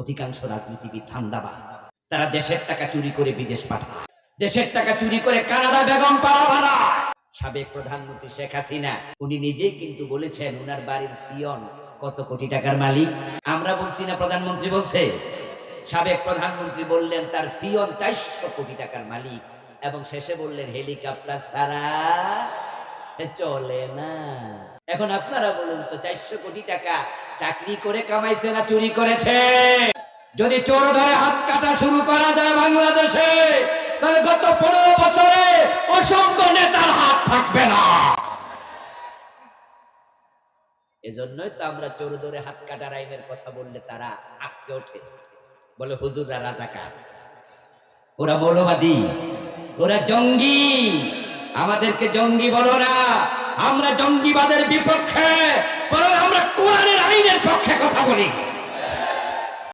অধিকাংশ রাজনীতিবিদ ধান্দাবাজ। তারা দেশের টাকা চুরি করে বিদেশ পাঠায়, দেশের টাকা চুরি করে কানাডা বেগম পাড়া বানায়। সাবেক প্রধানমন্ত্রী শেখ হাসিনা উনি নিজেই কিন্তু বলেছেন উনার বাড়ির ফিয়ন কত কোটি টাকার মালিক। আমরা বলছি না, প্রধানমন্ত্রী বলছে। সাবেক প্রধানমন্ত্রী বললেন তার ফিয়ন 400 কোটি টাকার মালিক, এবং শেষে বললেন হেলিকপ্টার ছাড়া চলে না। এখন আপনারা বলুন তো, 400 কোটি টাকা চাকরি করে কামাইছে না চুরি করেছে? যদি চোর ধরে হাত কাটা শুরু করা যায় বাংলাদেশে, তাহলে গত 15 বছরে অসংখ্য নেতার হাত থাকবে না। এজন্যই তো আমরা চোর ধরে হাত কাটার আইনের কথা বললে তারা আটকে ওঠে, বলে হুজুররা রাজাকার, ওরা মৌলবাদী, ওরা জঙ্গি। আমাদেরকে জঙ্গি বলো না, আমরা জঙ্গিবাদের বিপক্ষে, বরং আমরা কোরআনের আইনের পক্ষে কথা বলি।